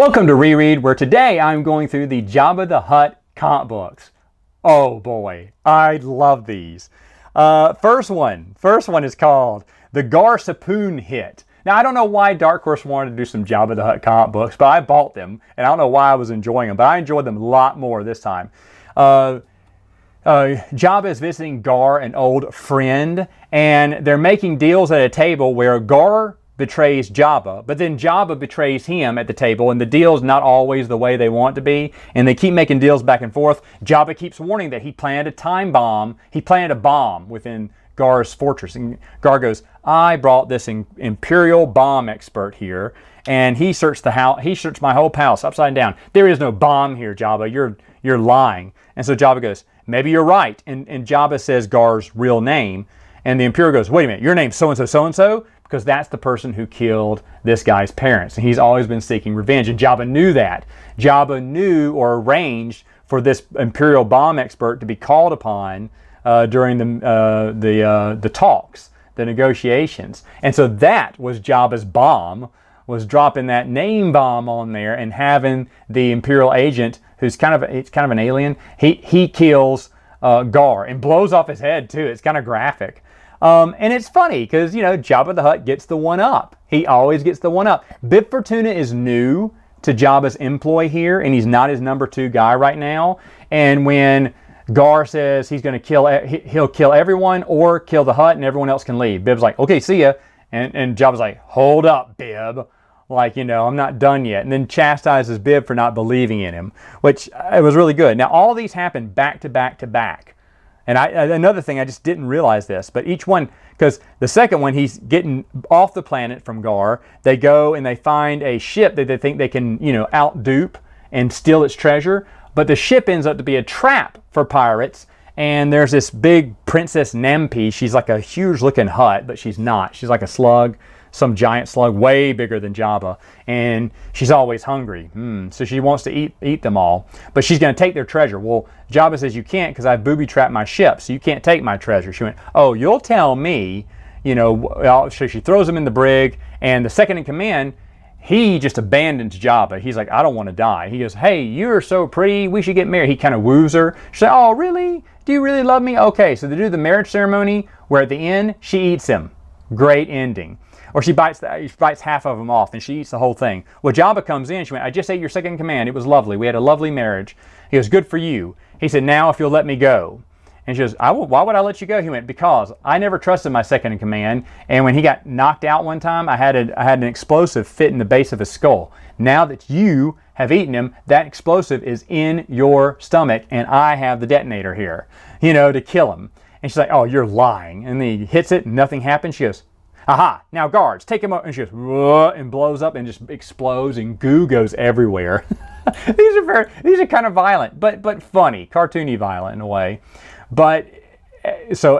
Welcome to Reread, where today I'm going through the Jabba the Hutt comic books. Oh boy, I love these. First one is called the Gaar Suppoon Hit. Now I don't know why Dark Horse wanted to do some Jabba the Hutt comic books, but I bought them, and I don't know why I was enjoying them, but I enjoyed them a lot more this time. Jabba is visiting Gaar, an old friend, and they're making deals at a table where Gaar betrays Jabba, but then Jabba betrays him at the table, and the deal's not always the way they want to be, and they keep making deals back and forth. Jabba keeps warning that he planted a time bomb. He planted a bomb within Gaar's fortress, and Gaar goes, I brought this Imperial bomb expert here, and he searched the house. He searched my whole house upside down. There is no bomb here, Jabba. You're lying. And so Jabba goes, maybe you're right. And Jabba says Gaar's real name, and the Imperial goes, wait a minute, your name's so-and-so, so-and-so? Because that's the person who killed this guy's parents. And he's always been seeking revenge. And Jabba knew that. Jabba knew or arranged for this Imperial bomb expert to be called upon during the talks, the negotiations. And so that was Jabba's bomb, was dropping that name bomb on there and having the Imperial agent, who's kind of an alien, he kills Gaar and blows off his head too. It's kind of graphic. And it's funny because, you know, Jabba the Hutt gets the one up. He always gets the one up. Bib Fortuna is new to Jabba's employ here, and he's not his number 2 guy right now. And when Gaar says he's going to he'll kill everyone or kill the Hutt and everyone else can leave, Bib's like, okay, see ya. And Jabba's like, hold up, Bib. Like, you know, I'm not done yet. And then chastises Bib for not believing in him, which it was really good. Now, all these happen back to back to back. And another thing, I just didn't realize this, but each one, because the second one, he's getting off the planet from Gaar. They go and they find a ship that they think they can, you know, out-dupe and steal its treasure. But the ship ends up to be a trap for pirates. And there's this big Princess Nampi. She's like a huge-looking Hutt, but she's not. She's like a slug, some giant slug, way bigger than Jabba. And she's always hungry. So she wants to eat them all. But she's going to take their treasure. Well, Jabba says, you can't because I've booby-trapped my ship, so you can't take my treasure. She went, oh, you'll tell me. You know, so she throws him in the brig. And the second in command, he just abandons Jabba. He's like, I don't want to die. He goes, hey, you're so pretty. We should get married. He kind of woos her. She said, oh, really? Do you really love me? Okay, so they do the marriage ceremony where at the end, she eats him. Great ending. Or she bites half of him off and she eats the whole thing. Well, Jabba comes in. She went, I just ate your second in command. It was lovely. We had a lovely marriage. He goes, good for you. He said, now if you'll let me go. And she goes, why would I let you go? He went, because I never trusted my second in command. And when he got knocked out one time, I had an explosive fit in the base of his skull. Now that you have eaten him, that explosive is in your stomach, and I have the detonator here, you know, to kill him. And she's like, oh, you're lying. And then he hits it, and nothing happens. She goes, aha, now guards, take him up. And she goes, whoa, and blows up and just explodes, and goo goes everywhere. These are kind of violent, but funny, cartoony violent in a way. But so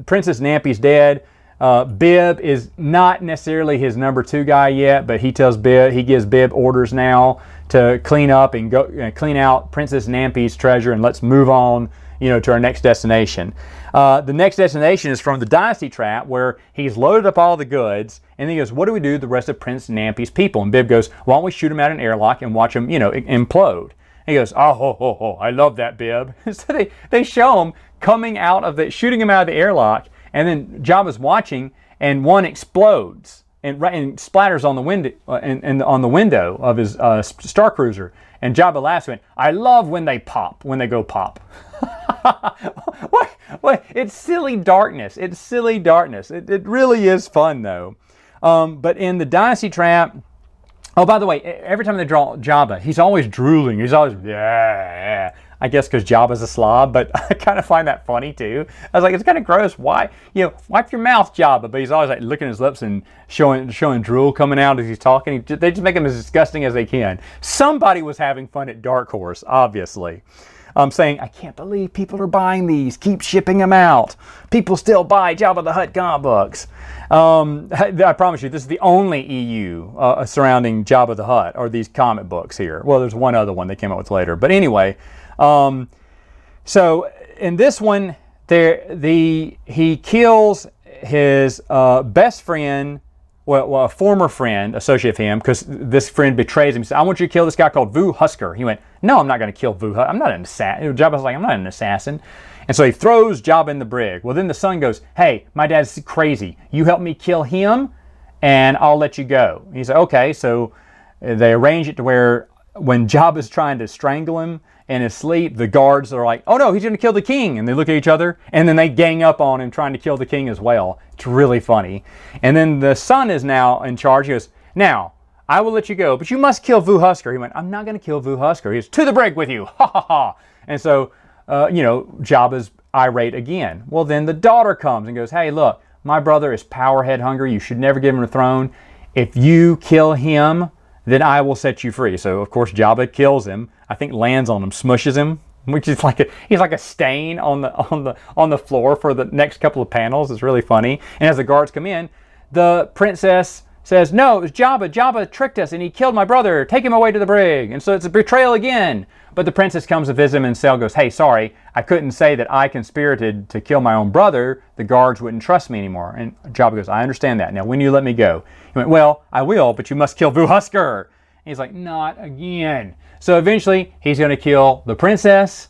Princess Nampi's dead. Bib is not necessarily his number 2 guy yet, but he gives Bib orders now to clean up and go clean out Princess Nampi's treasure, and let's move on, you know, to our next destination. The next destination is from the Dynasty Trap, where he's loaded up all the goods, and then he goes, what do we do with the rest of Prince Nampi's people? And Bib goes, why don't we shoot him out an airlock and watch him, you know, implode? And he goes, oh, I love that, Bib. So they show him coming out of shooting him out of the airlock, and then Jabba's watching, and one explodes and splatters on the window on the window of his Star Cruiser. And Jabba laughs and went, I love when they go pop. What? It's silly darkness. It's silly darkness. It really is fun, though. But in the Dynasty Trap, oh, by the way, every time they draw Jabba, he's always drooling. He's always, yeah. I guess because Jabba's a slob, but I kind of find that funny, too. I was like, it's kind of gross. Why? You know, wipe your mouth, Jabba. But he's always like licking his lips and showing drool coming out as he's talking. They just make him as disgusting as they can. Somebody was having fun at Dark Horse, obviously. Saying, I can't believe people are buying these. Keep shipping them out. People still buy Jabba the Hutt comic books. I promise you, this is the only EU surrounding Jabba the Hutt, or these comic books here. Well, there's one other one they came up with later. But anyway, so in this one, he kills his best friend a former friend, associate of him, because this friend betrays him. He said, I want you to kill this guy called Vu Husker. He went, no, I'm not going to kill Vu Husker. I'm not an assassin. Jabba's like, I'm not an assassin. And so he throws Jabba in the brig. Well, then the son goes, hey, my dad's crazy. You help me kill him, and I'll let you go. He said, okay. So they arrange it to where when Jabba's trying to strangle him in his sleep, the guards are like, oh no, he's going to kill the king. And they look at each other, and then they gang up on him trying to kill the king as well. It's really funny. And then the son is now in charge. He goes, now, I will let you go, but you must kill Vu Husker. He went, I'm not going to kill Vu Husker. He goes, to the brig with you. Ha ha ha. And so, Jabba's irate again. Well, then the daughter comes and goes, hey, look, my brother is powerhead hungry. You should never give him a throne. If you kill him, then I will set you free. So, of course, Jabba kills him. I think lands on him, smushes him, which is he's like a stain on the floor for the next couple of panels. It's really funny. And as the guards come in, the princess says, no, it was Jabba. Jabba tricked us and he killed my brother. Take him away to the brig. And so it's a betrayal again. But the princess comes to visit him, and Sel goes, hey, sorry, I couldn't say that I conspirated to kill my own brother. The guards wouldn't trust me anymore. And Jabba goes, I understand that. Now, when you let me go? He went, well, I will, but you must kill Vu Husker. And he's like, not again. So eventually, he's going to kill the princess.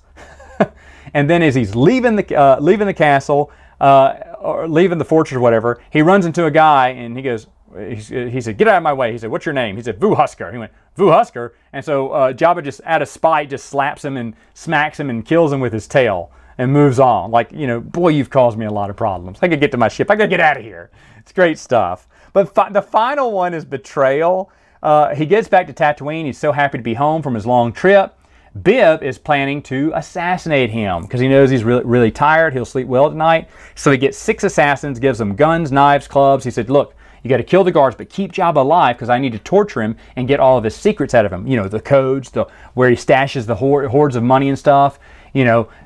And then as he's leaving the castle, or leaving the fortress or whatever, he runs into a guy, and he goes, he said, get out of my way. He said, what's your name? He said, Vu Husker. He went, Vu Husker? And so Jabba just out of spite just slaps him and smacks him and kills him with his tail and moves on. Like, boy, you've caused me a lot of problems. I gotta get to my ship. I gotta get out of here. It's great stuff. But the final one is Betrayal. He gets back to Tatooine. He's so happy to be home from his long trip. Bib is planning to assassinate him because he knows he's really, really tired. He'll sleep well tonight. So he gets 6 assassins, gives them guns, knives, clubs. He said, look, you got to kill the guards, but keep Jabba alive because I need to torture him and get all of his secrets out of him. The codes, where he stashes the hoards of money and stuff.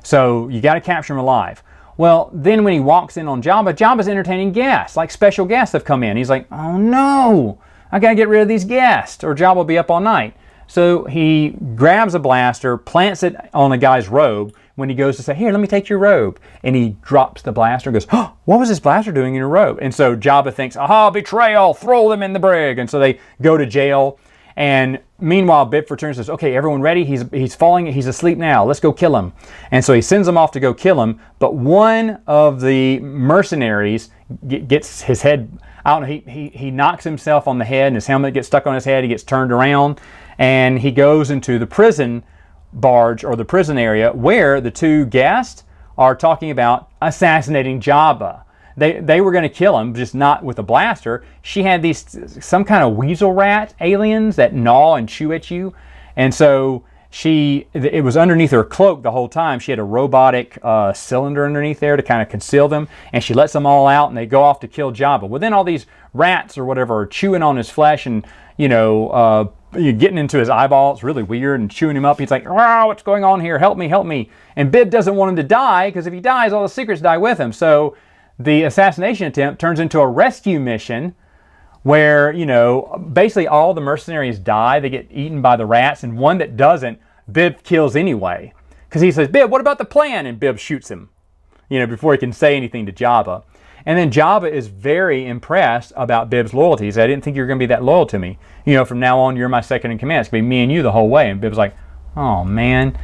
So you got to capture him alive. Well, then when he walks in on Jabba, Jabba's entertaining guests, like special guests have come in. He's like, oh no, I got to get rid of these guests or Jabba will be up all night. So he grabs a blaster, plants it on a guy's robe when he goes to say, here, let me take your robe. And he drops the blaster and goes, oh, what was this blaster doing in your robe? And so Jabba thinks, aha, betrayal, throw them in the brig. And so they go to jail. And meanwhile, Bib returns and says, okay, everyone ready? He's falling, he's asleep now. Let's go kill him. And so he sends them off to go kill him. But one of the mercenaries gets his head, I don't know, he knocks himself on the head and his helmet gets stuck on his head. He gets turned around and he goes into the prison barge or the prison area where the 2 guests are talking about assassinating Jabba. They were going to kill him, just not with a blaster. She had some kind of weasel rat aliens that gnaw and chew at you. And so it was underneath her cloak the whole time. She had a robotic cylinder underneath there to kind of conceal them. And she lets them all out and they go off to kill Jabba. Well, then all these rats or whatever are chewing on his flesh and, you're getting into his eyeball. It's really weird and chewing him up. He's like, oh, what's going on here? Help me, help me. And Bib doesn't want him to die because if he dies, all the secrets die with him. So the assassination attempt turns into a rescue mission where, basically all the mercenaries die. They get eaten by the rats. And one that doesn't, Bib kills anyway. Because he says, Bib, what about the plan? And Bib shoots him, before he can say anything to Jabba. And then Jabba is very impressed about Bib's loyalty. He said, I didn't think you were going to be that loyal to me. From now on, you're my second in command. It's going to be me and you the whole way. And Bib's like, oh, man.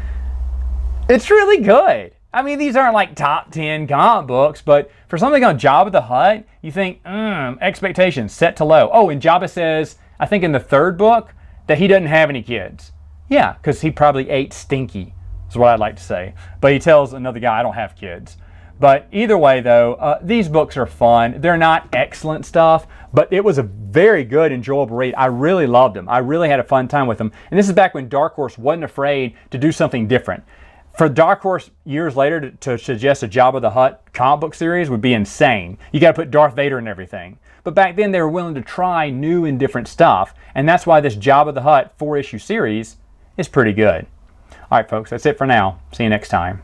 It's really good. I mean, these aren't like top 10 comic books, but for something on Jabba the Hutt, you think, expectations set to low. Oh, and Jabba says, I think in the 3rd book, that he doesn't have any kids. Yeah, because he probably ate Stinky, is what I'd like to say. But he tells another guy, I don't have kids. But either way, though, these books are fun. They're not excellent stuff, but it was a very good, enjoyable read. I really loved them. I really had a fun time with them. And this is back when Dark Horse wasn't afraid to do something different. For Dark Horse years later to suggest a Jabba the Hutt comic book series would be insane. You got to put Darth Vader and everything. But back then they were willing to try new and different stuff. And that's why this Jabba the Hutt 4-issue series is pretty good. All right, folks, that's it for now. See you next time.